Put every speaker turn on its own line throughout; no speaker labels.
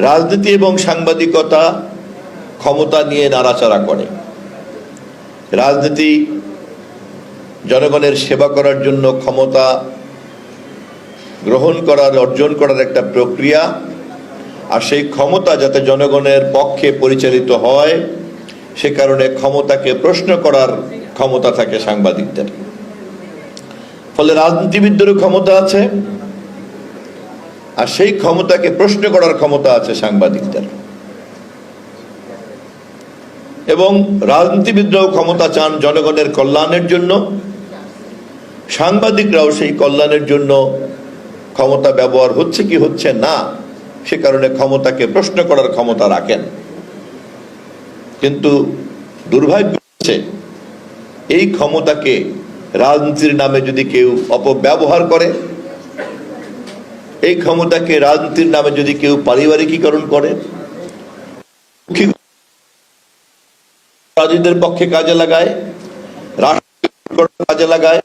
রাজনীতি এবং সাংবাদিকতা ক্ষমতা নিয়ে নাড়াচাড়া করে। রাজনীতি জনগণের সেবা করার জন্য ক্ষমতা গ্রহণ করার, অর্জন করার একটা প্রক্রিয়া, আর সেই ক্ষমতা যাতে জনগণের পক্ষে পরিচালিত হয় সে কারণে ক্ষমতাকে প্রশ্ন করার ক্ষমতা থাকে সাংবাদিকদের। ফলে রাজনীতিবিদদেরও ক্ষমতা আছে, আর সেই ক্ষমতাকে প্রশ্ন করার ক্ষমতা আছে সাংবাদিকদের। এবং রাজনীতিবিদরাও ক্ষমতা চান জনগণের কল্যাণের জন্য, সাংবাদিকরাও সেই কল্যাণের জন্য ক্ষমতা ব্যবহার হচ্ছে কি হচ্ছে না সে কারণে ক্ষমতাকে প্রশ্ন করার ক্ষমতা রাখেন। কিন্তু দুর্ভাগ্য হচ্ছে এই ক্ষমতাকে রাজনীতির নামে যদি কেউ অপব্যবহার করে, এই ক্ষমতাকে রাজনীতির নামে যদি কেউ পারিবারিকীকরণ করে, রাজনীতির পক্ষে কাজে লাগায়, রাষ্ট্র কাজে লাগায়,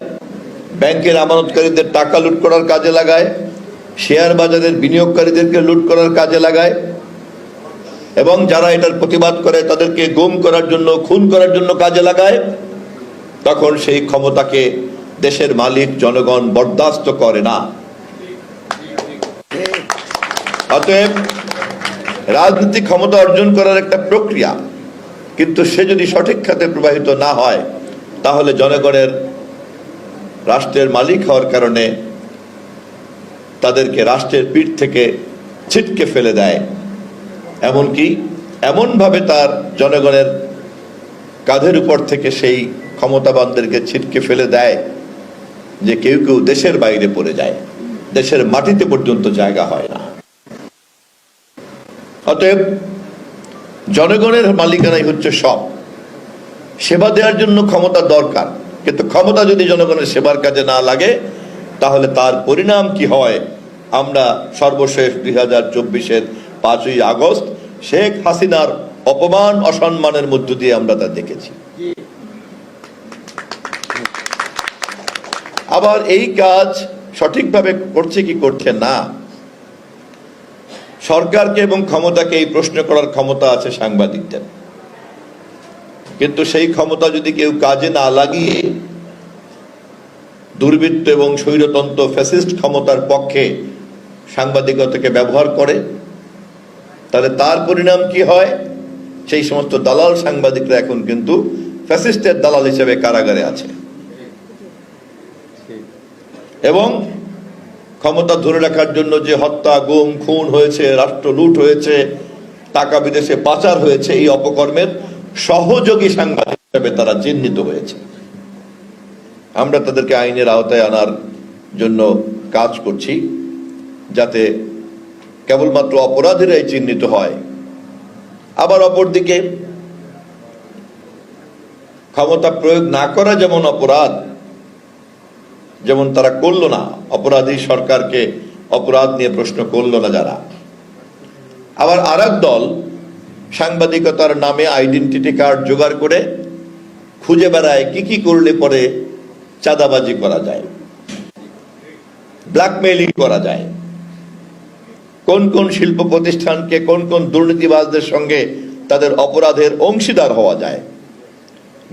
ব্যাংকের আমানতকারীদের টাকা লুট করার কাজে লাগায়, শেয়ার বাজারের বিনিয়োগকারীদেরকে লুট করার কাজে লাগায়, এবং যারা এটার প্রতিবাদ করে তাদেরকে গুম করার জন্য, খুন করার জন্য কাজে লাগায়, তখন সেই ক্ষমতাকে দেশের মালিক জনগণ বরদাস্ত করে না। অতএব রাজনীতি ক্ষমতা অর্জন করার একটা প্রক্রিয়া, কিন্তু সে যদি সঠিক খাতে প্রবাহিত না হয় তাহলে জনগণের রাষ্ট্রের মালিক হওয়ার কারণে তাদেরকে রাষ্ট্রের পিঠ থেকে ছিটকে ফেলে দেয়, এমনকি এমনভাবে তার জনগণের কাঁধের উপর থেকে সেই ক্ষমতাবানদেরকে ছিটকে ফেলে দেয় যে কেউ কেউ দেশের বাইরে পড়ে যায়, দেশের মাটিতে পর্যন্ত জায়গা হয় না। অতএব জনগণের মালিকানাই হচ্ছে সব। সেবা দেওয়ার জন্য ক্ষমতা দরকার, কিন্তু ক্ষমতা যদি জনগণের সেবার কাজে না লাগে তাহলে তার পরিণাম কি হয় আমরা সর্বশেষ 2024-এর 5ই আগস্ট শেখ হাসিনার অপমান অসম্মানের মধ্য দিয়ে আমরা তা দেখেছি। আবার এই কাজ সঠিকভাবে করছে কি করছে না, সরকারকে এবং ক্ষমতাকে এই প্রশ্ন করার ক্ষমতা আছে সাংবাদিকদের, কিন্তু সেই ক্ষমতা যদি কেউ কাজে না লাগিয়ে দুর্বৃত্ত এবং স্বৈরতন্ত্র ফ্যাসিস্ট ক্ষমতার পক্ষে সাংবাদিকতাকে ব্যবহার করে তাহলে তার পরিণাম কি হয়? সেই সমস্ত দালাল সাংবাদিকরা এখন কিন্তু ফ্যাসিস্টের দালাল হিসেবে কারাগারে আছে, এবং ক্ষমতা ধরে রাখার জন্য যে হত্যা, গুম, খুন হয়েছে, রাষ্ট্র লুট হয়েছে, টাকা বিদেশে পাচার হয়েছে, এই অপকর্মের সহযোগী সাংবাদিক হিসেবে তারা চিহ্নিত হয়েছে। আমরা তাদেরকে আইনের আওতায় আনার জন্য কাজ করছি যাতে কেবলমাত্র অপরাধীরাই চিহ্নিত হয়। আবার অপরদিকে ক্ষমতা প্রয়োগ না করা যেমন অপরাধ, যেমন তারা করলো না, অপরাধী সরকারকে অপরাধ নিয়ে প্রশ্ন করলো না যারা, আবার আরেক দল সাংবাদিকতার নামে আইডেন্টিটি কার্ড জোগাড় করে খুঁজে বেড়ায় কি কি করলে পরে চাঁদাবাজি করা যায়, ব্ল্যাকমেইলিং করা যায়, কোন কোন শিল্প প্রতিষ্ঠানকে কোন কোন দুর্নীতিবাজদের সঙ্গে তাদের অপরাধের অংশীদার হওয়া যায়,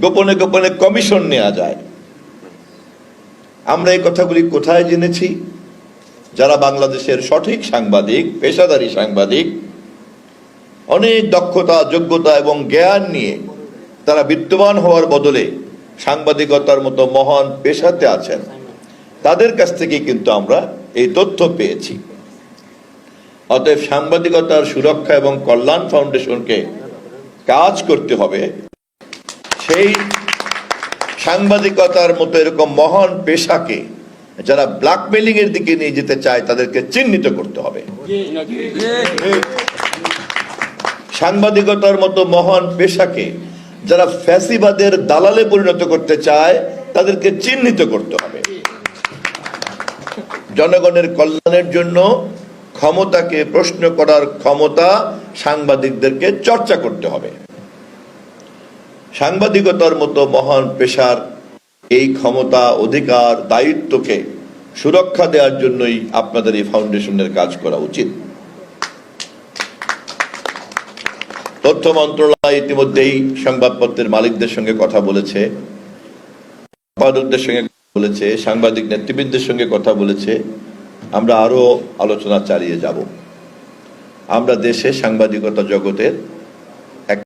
গোপনে গোপনে কমিশন নেওয়া যায়। আমরা এই কথাগুলি কোথায় জেনেছি? যারা বাংলাদেশের সঠিক সাংবাদিক, পেশাদারী সাংবাদিক, অনেক দক্ষতা, যোগ্যতা এবং জ্ঞান নিয়ে তারা বিত্তবান হওয়ার বদলে সাংবাদিকতার মতো মহান পেশাতে আছেন, তাদের কাছ থেকে কিন্তু আমরা এই তথ্য পেয়েছি। অতএব সাংবাদিকতার সুরক্ষা এবং কল্যাণ ফাউন্ডেশনকে কাজ করতে হবে সেই সাংবাদিকতার মতো এরকম মহান পেশাকে যারা ব্ল্যাকমেইলিং এর দিকে নিয়ে যেতে চায় তাদেরকে চিহ্নিত করতে হবে। সাংবাদিকতার মতো মহান পেশাকে যারা ফ্যাসিবাদের দালালে পরিণত করতে চায় তাদেরকে চিহ্নিত করতে হবে। জনগণের কল্যাণের জন্য ক্ষমতাকে প্রশ্ন করার ক্ষমতা সাংবাদিকদেরকে চর্চা করতে হবে। সাংবাদিকতার মতো মহান পেশার এই ক্ষমতা, অধিকার, দায়িত্বকে সুরক্ষা দেওয়ার জন্যই আপনাদের এই ফাউন্ডেশনের কাজ করা উচিত। তথ্য মন্ত্রণালয় ইতিমধ্যেই সংবাদপত্রের মালিকদের সঙ্গে কথা বলেছে, সম্পাদকদের সঙ্গে বলেছে, সাংবাদিক নেতৃবৃন্দের সঙ্গে কথা বলেছে। আমরা আরো আলোচনা চালিয়ে যাব। আমরা দেশে সাংবাদিকতা জগতের